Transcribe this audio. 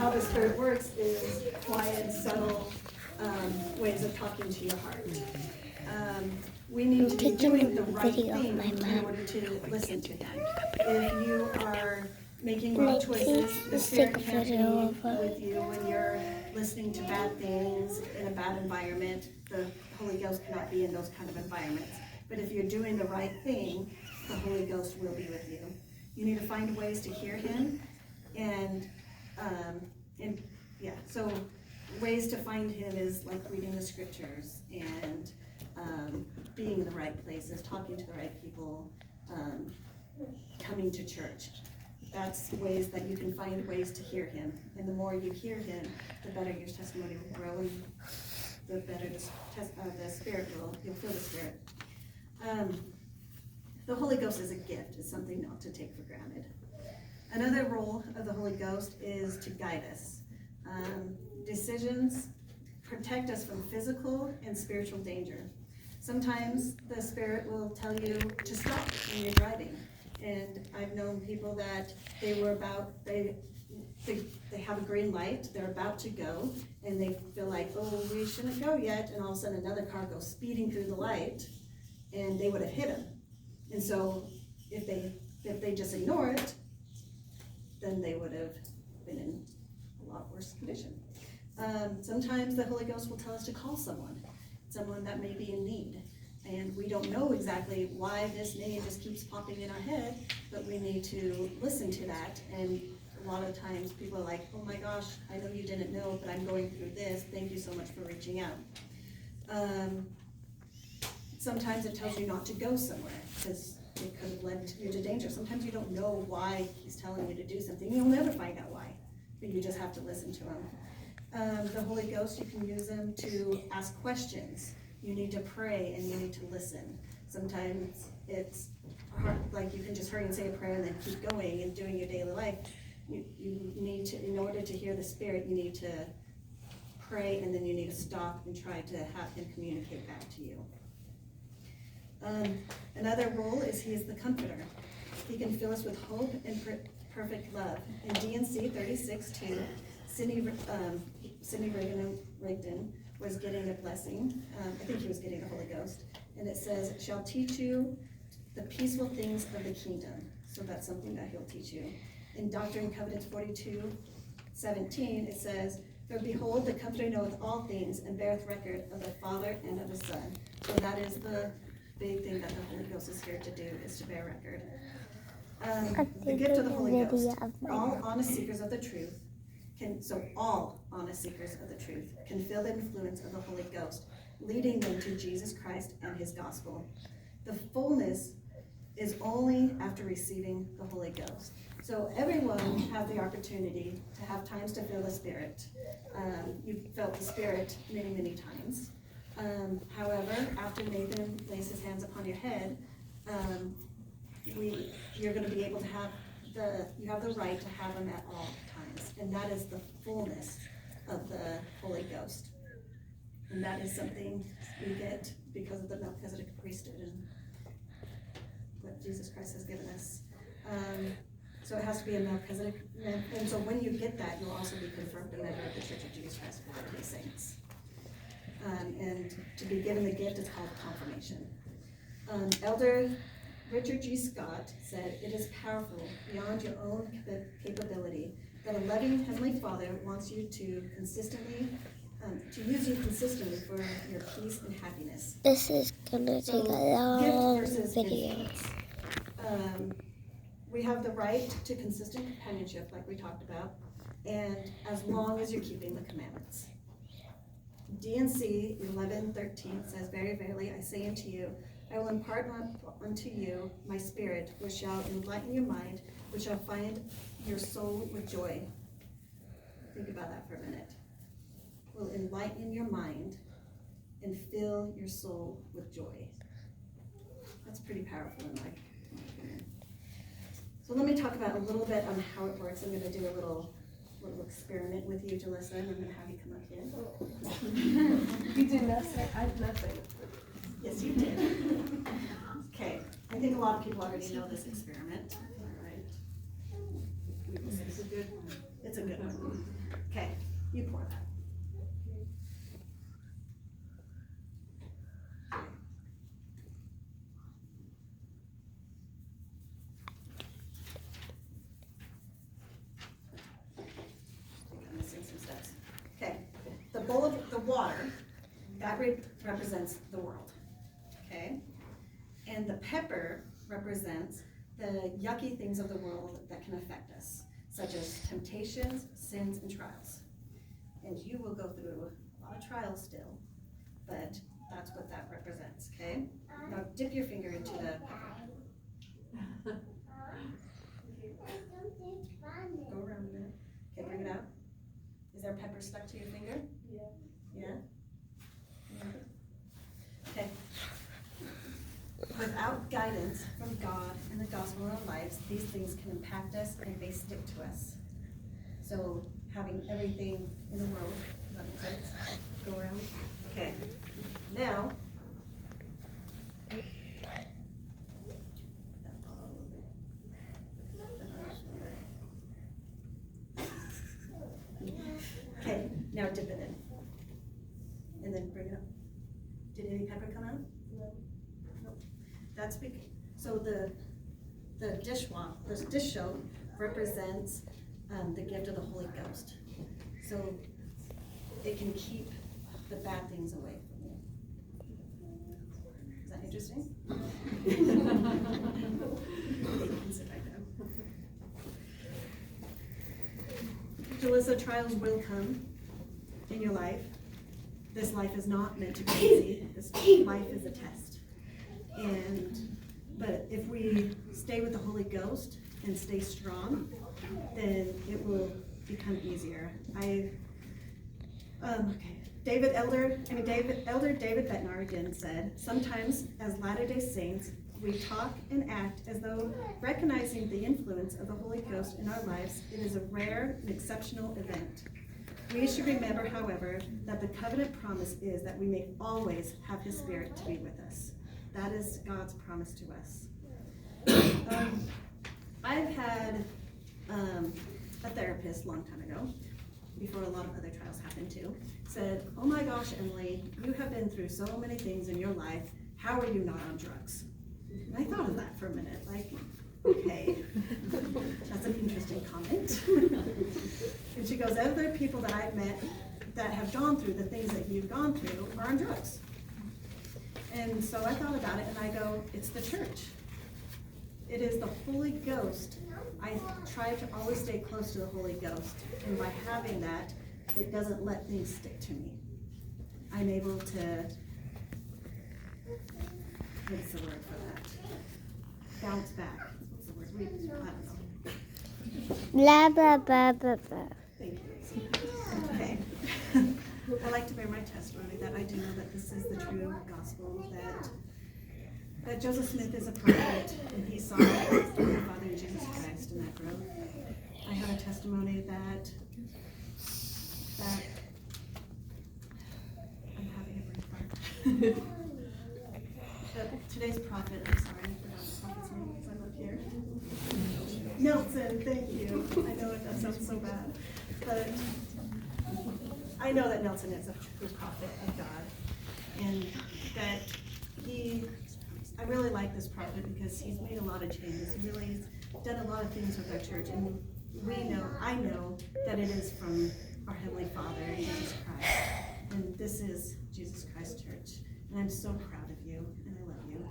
how the Spirit works is quiet, subtle ways of talking to your heart. We need to be doing the right thing in order to listen to Him. If you are making wrong choices, the Spirit can't be with you when you're listening to bad things in a bad environment. The Holy Ghost cannot be in those kind of environments. But if you're doing the right thing, the Holy Ghost will be with you. You need to find ways to hear Him, so ways to find Him is like reading the scriptures and being in the right places, talking to the right people, coming to church. That's ways that you can find ways to hear Him. And the more you hear Him, the better your testimony will grow, and the better the Spirit will, you'll feel the Spirit. The Holy Ghost is a gift. It's something not to take for granted. Another role of the Holy Ghost is to guide us. Decisions protect us from physical and spiritual danger. Sometimes the Spirit will tell you to stop when you're driving. And I've known people that they have a green light, they're about to go, and they feel like, oh, we shouldn't go yet, and all of a sudden another car goes speeding through the light, and they would have hit them. And so if they just ignore it, then they would have been in a lot worse condition. Sometimes the Holy Ghost will tell us to call someone that may be in need. And we don't know exactly why this name just keeps popping in our head, but we need to listen to that. And a lot of times people are like, oh my gosh, I know you didn't know, but I'm going through this. Thank you so much for reaching out. Sometimes it tells you not to go somewhere because it could have led you to danger. Sometimes you don't know why He's telling you to do something. You'll never find out why, but you just have to listen to Him. The Holy Ghost, you can use Him to ask questions. You need to pray and you need to listen. Sometimes it's hard, like you can just hurry and say a prayer and then keep going and doing your daily life. You need to, in order to hear the Spirit, you need to pray, and then you need to stop and try to have Him communicate back to you. Another role is He is the Comforter. He can fill us with hope and perfect love. In D&C 36:2, Sidney Rigdon was getting a blessing. I think he was getting the Holy Ghost. And it says, shall teach you the peaceful things of the kingdom. So that's something that He'll teach you. In Doctrine and Covenants 42:17, it says, for behold, the Comforter knoweth all things, and beareth record of the Father and of the Son. So that is the big thing that the Holy Ghost is here to do, is to bear record. The gift of the Holy Ghost. All honest seekers of the truth can feel the influence of the Holy Ghost, leading them to Jesus Christ and His gospel. The fullness is only after receiving the Holy Ghost. So everyone has the opportunity to have times to feel the Spirit. You've felt the Spirit many, many times. However, after Nathan lays his hands upon your head, you're going to be able to have you have the right to have Him at all times. And that is the fullness of the Holy Ghost. And that is something we get because of the Melchizedek priesthood and what Jesus Christ has given us. So it has to be a Melchizedek. And so when you get that, you'll also be confirmed a member of the Church of Jesus Christ of Latter-day Saints. And to be given the gift is called confirmation. Elder Richard G. Scott said, it is powerful beyond your own capability that a loving Heavenly Father wants you to use you consistently for your peace and happiness. This is going to take a long video. We have the right to consistent companionship, like we talked about, and as long as you're keeping the commandments. D&C 11:13 says, very verily I say unto you, I will impart unto you my Spirit, which shall enlighten your mind, which shall find your soul with joy. Think about that for a minute. Will enlighten your mind and fill your soul with joy. That's pretty powerful in my opinion. So let me talk about a little bit on how it works. I'm going to do a little experiment with you, Jalissa, and I'm going to have you come up here. You did nothing. I did nothing. Yes, you did. Okay, I think a lot of people already know this experiment. All right. It's a good one. You pour that. I'm missing some steps. Okay, the bowl of the water, that represents the world, okay? And the pepper represents the yucky things of the world that can affect us, such as temptations, sins, and trials. And you will go through a lot of trials still, but that's what that represents, okay? Now dip your finger into the pepper. Go around a minute. Okay, bring it out. Is there pepper stuck to your finger? Yeah. Yeah? Okay. Without guidance from God and the gospel in our lives, these things can impact us and they stick to us. So having everything in the world, does that make sense? Go around. Okay. Now, okay, now dip it in. And then bring it up. Did any pepper come out? No. Nope. That's because, so the dish soap represents the gift of the Holy Ghost. So it can keep the bad things away from you. Is that interesting? You can sit back down. Jalissa, trials will come in your life. This life is not meant to be easy. This life is a test. But if we stay with the Holy Ghost and stay strong, then it will become easier. Elder David Bednar again said, sometimes as Latter-day Saints, we talk and act as though recognizing the influence of the Holy Ghost in our lives, it is a rare and exceptional event. We should remember, however, that the covenant promise is that we may always have His Spirit to be with us. That is God's promise to us. I've had a therapist a long time ago, before a lot of other trials happened too, said, oh my gosh, Emily, you have been through so many things in your life. How are you not on drugs? And I thought of that for a minute, like, okay, that's an interesting comment. And she goes, other people that I've met that have gone through the things that you've gone through are on drugs. And so I thought about it and I go, it's the church. It is the Holy Ghost. I try to always stay close to the Holy Ghost. And by having that, it doesn't let things stick to me. I'm able to, what's the word for that? Bounce back. What's the word? I don't know. Blah, blah, blah, blah, blah. Thank you. Okay. I like to bear my testimony that I do know that this is the true gospel, that Joseph Smith is a prophet, and he saw the Father in Jesus Christ in that growth. I have a testimony that I'm having a brain fart. Today's prophet, I'm sorry, I forgot the prophet's name because I'm up here. Nelson, thank you. I know that sounds so bad, but I know that Nelson is a true prophet of God, and that I really like this prophet because he's made a lot of changes. He really has done a lot of things with our church, and I know that it is from our Heavenly Father, Jesus Christ, and this is Jesus Christ Church, and I'm so proud of you, and I love you.